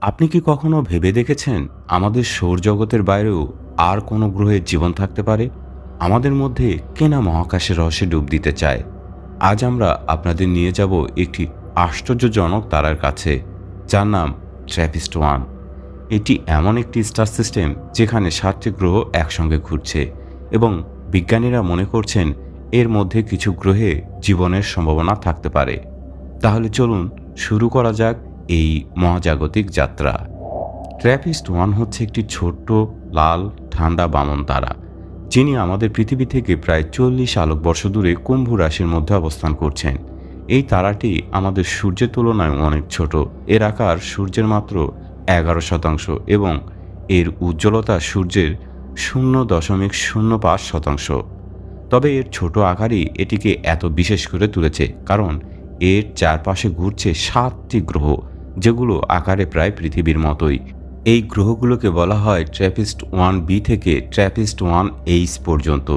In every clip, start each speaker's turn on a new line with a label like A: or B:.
A: আপনি কি কখনো ভেবে দেখেছেন আমাদের সৌরজগতের বাইরেও আর কোনো গ্রহে জীবন থাকতে পারে? আমাদের মধ্যে কে না মহাকাশের রহস্যে ডুব দিতে চায়? আজ আমরা আপনাদের নিয়ে যাব একটি আশ্চর্যজনক তারার কাছে, যার নাম ট্র্যাপিস্ট ওয়ান। এটি এমন একটি স্টার সিস্টেম যেখানে 7টি গ্রহ একসঙ্গে ঘুরছে এবং বিজ্ঞানীরা মনে করছেন এর মধ্যে কিছু গ্রহে জীবনের সম্ভাবনা থাকতে পারে। তাহলে চলুন শুরু করা যাক এই মহাজাগতিক যাত্রা। ট্র্যাপিস্ট ওয়ান হচ্ছে একটি ছোট্ট লাল ঠান্ডা বামন তারা, যিনি আমাদের পৃথিবী থেকে প্রায় 40 আলোকবর্ষ দূরে কুম্ভ রাশির মধ্যে অবস্থান করছেন। এই তারাটি আমাদের সূর্যের তুলনায় অনেক ছোট। এর আকার সূর্যের মাত্র 11% এবং এর উজ্জ্বলতা সূর্যের 0.05%। তবে এর ছোট আকারই এটিকে এত বিশেষ করে তুলেছে, কারণ এর চারপাশে ঘুরছে 7টি গ্রহ, যেগুলো আকারে প্রায় পৃথিবীর মতোই। এই গ্রহগুলোকে বলা হয় ট্র্যাপিস্ট ওয়ান বি থেকে ট্র্যাপিস্ট ওয়ান এইচ পর্যন্ত।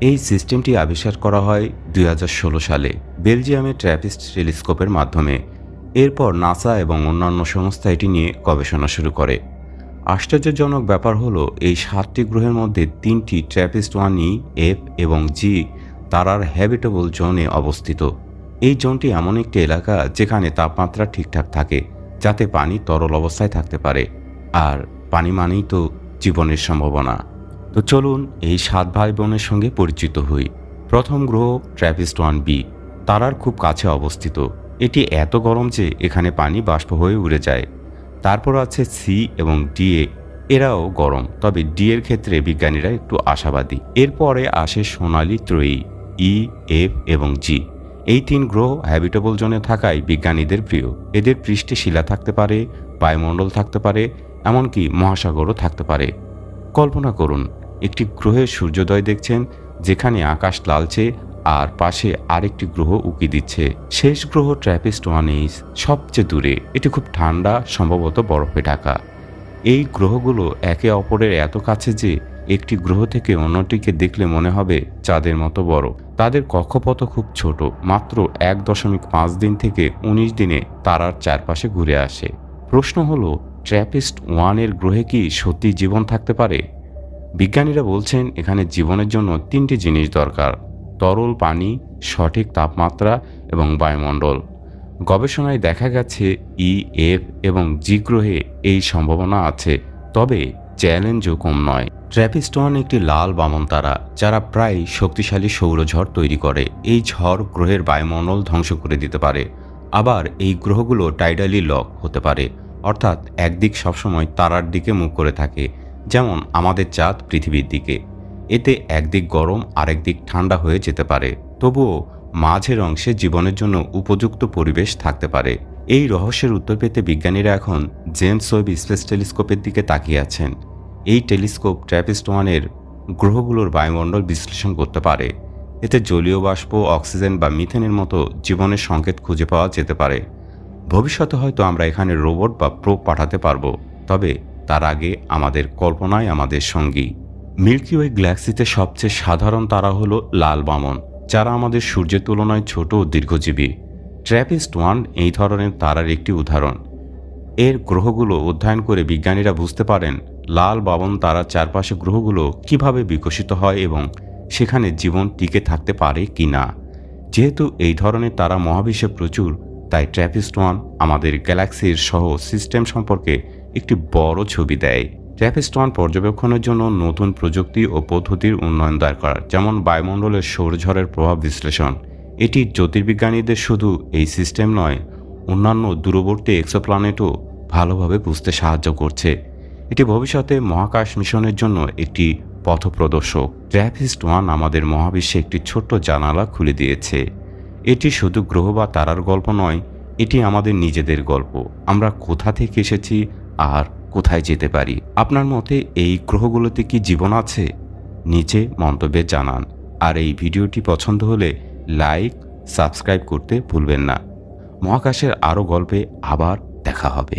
A: এই সিস্টেমটি আবিষ্কার করা হয় 2016 সালে বেলজিয়ামের ট্র্যাপিস্ট টেলিস্কোপের মাধ্যমে। এরপর নাসা এবং অন্যান্য সংস্থা এটি নিয়ে গবেষণা শুরু করে। আশ্চর্যজনক ব্যাপার হলো এই 7টি গ্রহের মধ্যে 3টি ট্র্যাপিস্ট ওয়ান ই, এফ এবং জি তারার হ্যাবিটেবল জোনে অবস্থিত। এই জোনটি এমন একটি এলাকা যেখানে তাপমাত্রা ঠিকঠাক থাকে, যাতে পানি তরল অবস্থায় থাকতে পারে। আর পানি মানেই তো জীবনের সম্ভাবনা। তো চলুন এই 7 ভাই বোনের সঙ্গে পরিচিত হই। প্রথম গ্রহ ট্র্যাপিস্ট ওয়ান বি তারার খুব কাছে অবস্থিত। এটি এত গরম যে এখানে পানি বাষ্প হয়ে উড়ে যায়। তারপর আছে সি এবং ডি, এরাও গরম, তবে ডি এর ক্ষেত্রে বিজ্ঞানীরা একটু আশাবাদী। এরপরে আসে সোনালি ত্রয়ী ই, এফ এবং জি। এই 3 গ্রহ হ্যাবিটেবল জোনে থাকায় বিজ্ঞানীদের প্রিয়। এদের পৃষ্ঠে শিলা থাকতে পারে, বায়ুমণ্ডল থাকতে পারে, এমনকি মহাসাগরও থাকতে পারে। কল্পনা করুন, একটি গ্রহের সূর্যোদয় দেখছেন যেখানে আকাশ লালচে আর পাশে আরেকটি গ্রহ উঁকি দিচ্ছে। শেষ গ্রহ ট্র্যাপিস্ট ওয়ান এইচ সবচেয়ে দূরে। এটি খুব ঠান্ডা, সম্ভবত বরফে ঢাকা। এই গ্রহগুলো একে অপরের এত কাছে যে একটি গ্রহ থেকে অন্যটিকে দেখলে মনে হবে চাঁদের মতো বড়। তাদের কক্ষপথ খুব ছোট, মাত্র 1.5 দিন থেকে 19 দিনে তারার চারপাশে ঘুরে আসে। প্রশ্ন হলো, ট্র্যাপিস্ট ওয়ানের গ্রহে কি সত্যি জীবন থাকতে পারে? বিজ্ঞানীরা বলছেন এখানে জীবনের জন্য 3টি জিনিস দরকার: তরল পানি, সঠিক তাপমাত্রা এবং বায়ুমণ্ডল। গবেষণায় দেখা গেছে ই, এফ এবং জি গ্রহে এই সম্ভাবনা আছে, তবে চ্যালেঞ্জও কম নয়। ট্র্যাপিস্ট ওয়ান একটি লাল বামন তারা, যারা প্রায় শক্তিশালী সৌরঝড় তৈরি করে। এই ঝড় গ্রহের বায়ুমণ্ডল ধ্বংস করে দিতে পারে। আবার এই গ্রহগুলো টাইডালি লক হতে পারে, অর্থাৎ একদিক সবসময় তারার দিকে মুখ করে থাকে, যেমন আমাদের চাঁদ পৃথিবীর দিকে। এতে একদিক গরম, আরেক দিক ঠান্ডা হয়ে যেতে পারে। তবুও মাঝের অংশে জীবনের জন্য উপযুক্ত পরিবেশ থাকতে পারে। এই রহস্যের উত্তর পেতে বিজ্ঞানীরা এখন জেমস ওয়েব স্পেস টেলিস্কোপের দিকে তাকিয়ে আছেন। এই টেলিস্কোপ ট্র্যাপিস্ট ওয়ানের গ্রহগুলোর বায়ুমণ্ডল বিশ্লেষণ করতে পারে। এতে জলীয় বাষ্প, অক্সিজেন বা মিথেনের মতো জীবনের সংকেত খুঁজে পাওয়া যেতে পারে। ভবিষ্যতে হয়তো আমরা এখানে রোবট বা প্রোব পাঠাতে পারবো, তবে তার আগে আমাদের কল্পনাই আমাদের সঙ্গী। মিল্কি ওয়ে গ্যালাক্সিতে সবচেয়ে সাধারণ তারা হলো লাল বামন, যারা আমাদের সূর্যের তুলনায় ছোট ও দীর্ঘজীবী। ট্র্যাপিস্ট ওয়ান এই ধরনের তারার একটি উদাহরণ। এর গ্রহগুলো অধ্যয়ন করে বিজ্ঞানীরা বুঝতে পারেন লাল বামন তারার চারপাশে গ্রহগুলো কিভাবে বিকশিত হয় এবং সেখানে জীবন টিকে থাকতে পারে কি না। যেহেতু এই ধরনের তারা মহাবিশ্বে প্রচুর, তাই ট্র্যাপিস্ট ওয়ান আমাদের গ্যালাক্সির সহ সিস্টেম সম্পর্কে একটি বড় ছবি দেয়। ট্র্যাপিস্ট ওয়ান পর্যবেক্ষণের জন্য নতুন প্রযুক্তি ও পদ্ধতির উন্নয়ন দরকার, যেমন বায়ুমণ্ডলের সৌরঝড়ের প্রভাব বিশ্লেষণ। এটি জ্যোতির্বিজ্ঞানীদের শুধু এই সিস্টেম নয়, অন্যান্য দূরবর্তী এক্সোপ্ল্যানেটও ভালোভাবে বুঝতে সাহায্য করছে। এটি ভবিষ্যতে মহাকাশ মিশনের জন্য একটি পথপ্রদর্শক। ট্র্যাপিস্ট ওয়ান আমাদের মহাবিশ্বে একটি ছোট্ট জানালা খুলে দিয়েছে। এটি শুধু গ্রহ বা তারার গল্প নয়, এটি আমাদের নিজেদের গল্প। আমরা কোথা থেকে এসেছি আর কোথায় যেতে পারি। আপনার মতে এই গ্রহগুলোতে কি জীবন আছে? নিচে মন্তব্যে জানান। আর এই ভিডিওটি পছন্দ হলে লাইক, সাবস্ক্রাইব করতে ভুলবেন না। মহাকাশের আরও গল্পে আবার দেখা হবে।